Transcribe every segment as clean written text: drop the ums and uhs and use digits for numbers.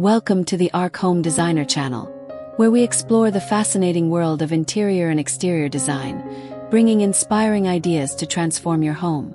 Welcome to the Arc Home Designer channel, where we explore the fascinating world of interior and exterior design, bringing inspiring ideas to transform your home.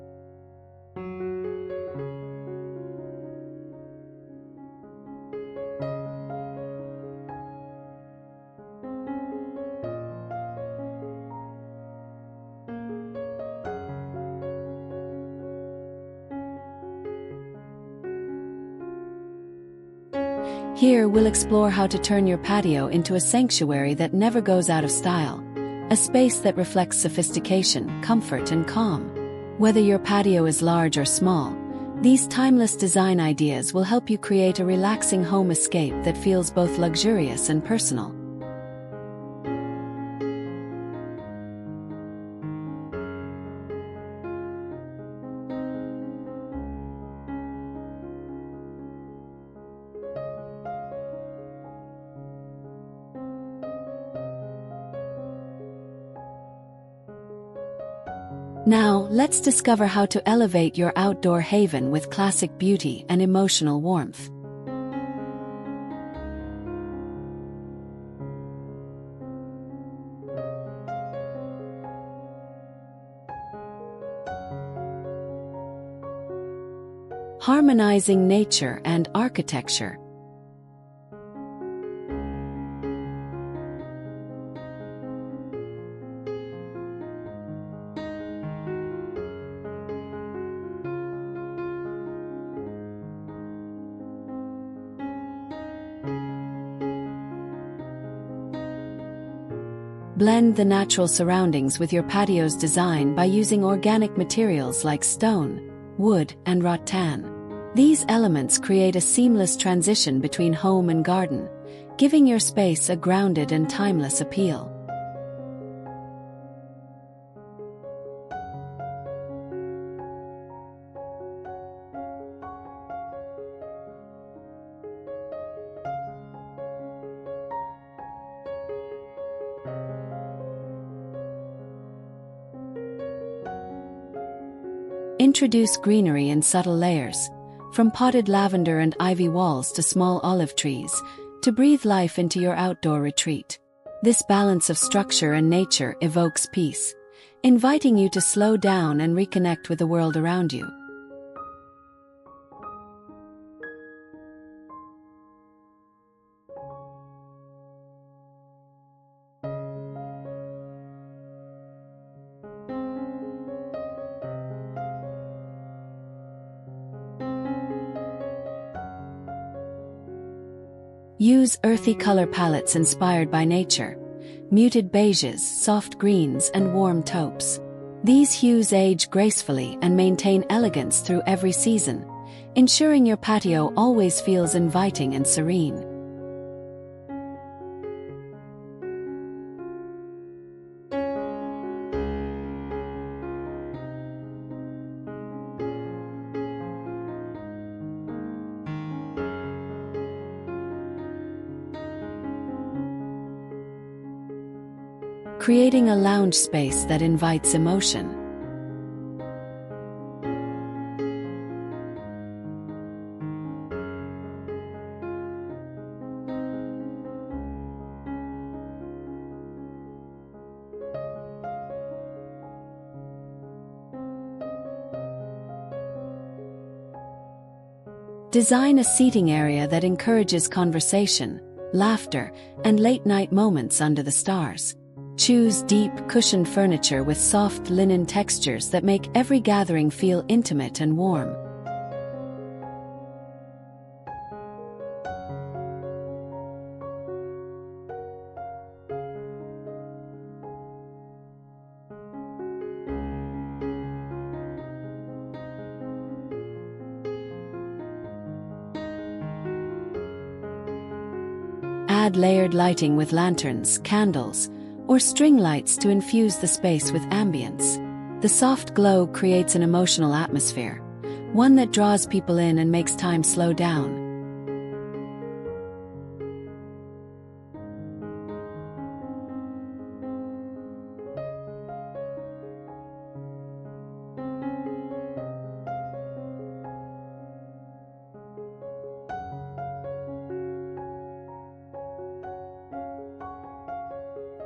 Here we'll explore how to turn your patio into a sanctuary that never goes out of style, a space that reflects sophistication, comfort, and calm. Whether your patio is large or small, these timeless design ideas will help you create a relaxing home escape that feels both luxurious and personal. Now, let's discover how to elevate your outdoor haven with classic beauty and emotional warmth. Harmonizing nature and architecture. Blend the natural surroundings with your patio's design by using organic materials like stone, wood, and rattan. These elements create a seamless transition between home and garden, giving your space a grounded and timeless appeal. Introduce greenery in subtle layers, from potted lavender and ivy walls to small olive trees, to breathe life into your outdoor retreat. This balance of structure and nature evokes peace, inviting you to slow down and reconnect with the world around you. Use earthy color palettes inspired by nature, muted beiges, soft greens, and warm taupes. These hues age gracefully and maintain elegance through every season, ensuring your patio always feels inviting and serene. Creating a lounge space that invites emotion. Design a seating area that encourages conversation, laughter, and late-night moments under the stars. Choose deep, cushioned furniture with soft linen textures that make every gathering feel intimate and warm. Add layered lighting with lanterns, candles, or string lights to infuse the space with ambience. The soft glow creates an emotional atmosphere, one that draws people in and makes time slow down.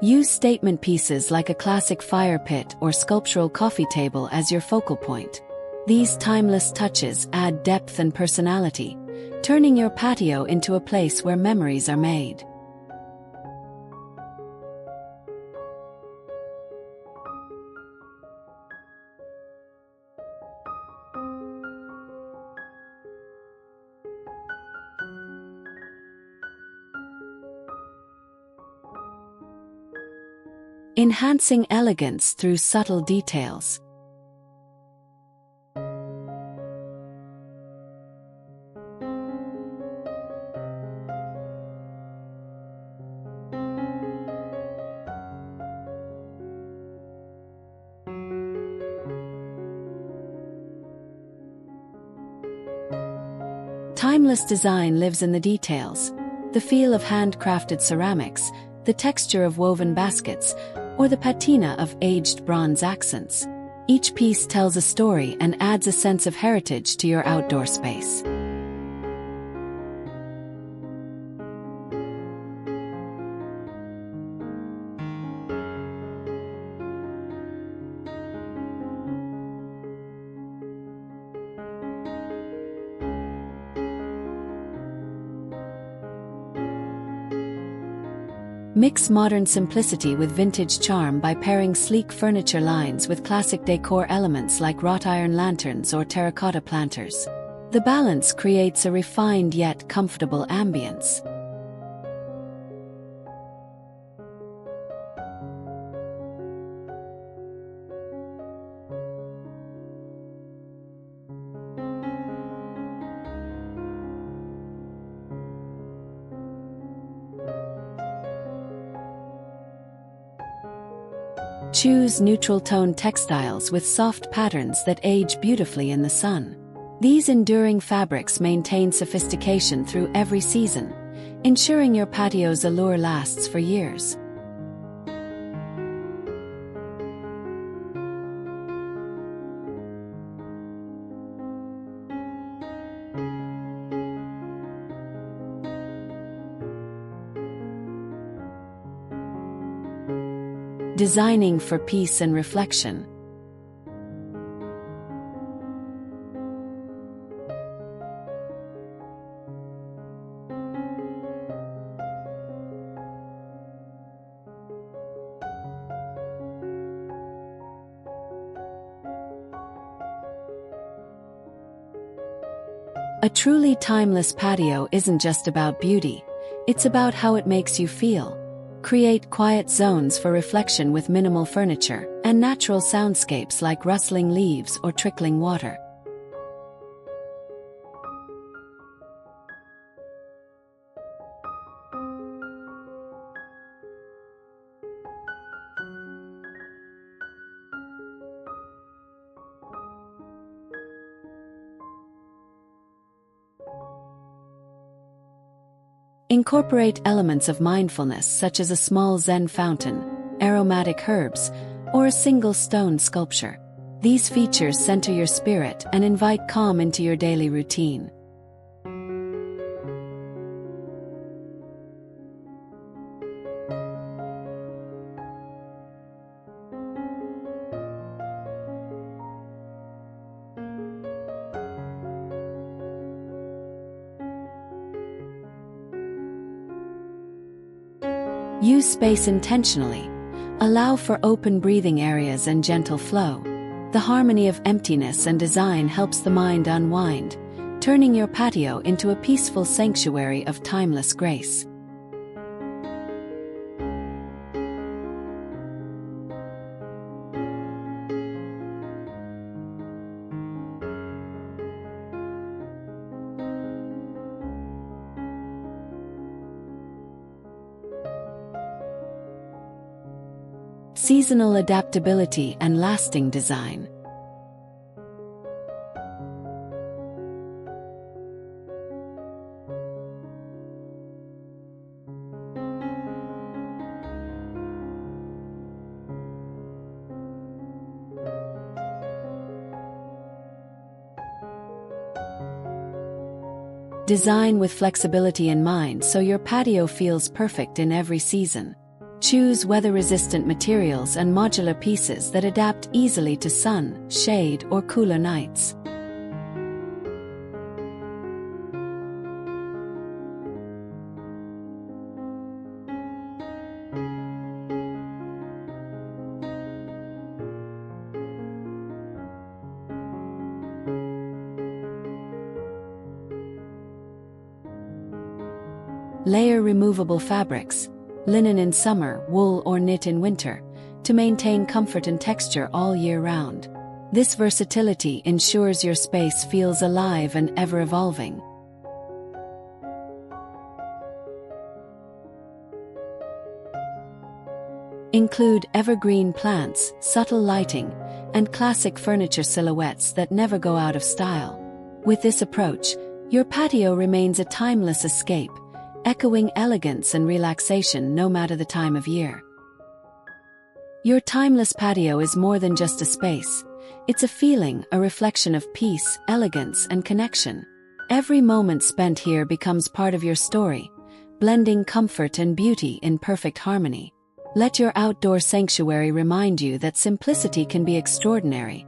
Use statement pieces like a classic fire pit or sculptural coffee table as your focal point. These timeless touches add depth and personality, turning your patio into a place where memories are made. Enhancing elegance through subtle details. Timeless design lives in the details. The feel of handcrafted ceramics, the texture of woven baskets, or the patina of aged bronze accents. Each piece tells a story and adds a sense of heritage to your outdoor space. Mix modern simplicity with vintage charm by pairing sleek furniture lines with classic decor elements like wrought iron lanterns or terracotta planters. The balance creates a refined yet comfortable ambience. Choose neutral-tone textiles with soft patterns that age beautifully in the sun. These enduring fabrics maintain sophistication through every season, ensuring your patio's allure lasts for years. Designing for peace and reflection. A truly timeless patio isn't just about beauty, it's about how it makes you feel. Create quiet zones for reflection with minimal furniture, and natural soundscapes like rustling leaves or trickling water. Incorporate elements of mindfulness such as a small Zen fountain, aromatic herbs, or a single stone sculpture. These features center your spirit and invite calm into your daily routine. Use space intentionally. Allow for open breathing areas and gentle flow. The harmony of emptiness and design helps the mind unwind, turning your patio into a peaceful sanctuary of timeless grace. Seasonal adaptability and lasting design. Design with flexibility in mind so your patio feels perfect in every season. Choose weather-resistant materials and modular pieces that adapt easily to sun, shade, or cooler nights. Layer removable fabrics, linen in summer, wool or knit in winter, to maintain comfort and texture all year round. This versatility ensures your space feels alive and ever-evolving. Include evergreen plants, subtle lighting, and classic furniture silhouettes that never go out of style. With this approach, your patio remains a timeless escape, echoing elegance and relaxation no matter the time of year. Your timeless patio is more than just a space. It's a feeling, a reflection of peace, elegance, and connection. Every moment spent here becomes part of your story, blending comfort and beauty in perfect harmony. Let your outdoor sanctuary remind you that simplicity can be extraordinary,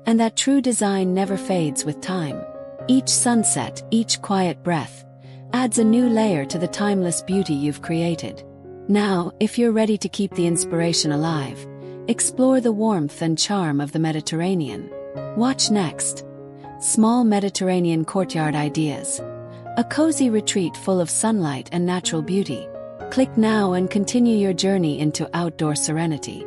and that true design never fades with time. Each sunset, each quiet breath, adds a new layer to the timeless beauty you've created. Now, if you're ready to keep the inspiration alive, explore the warmth and charm of the Mediterranean. Watch next. Small Mediterranean courtyard ideas. A cozy retreat full of sunlight and natural beauty. Click now and continue your journey into outdoor serenity.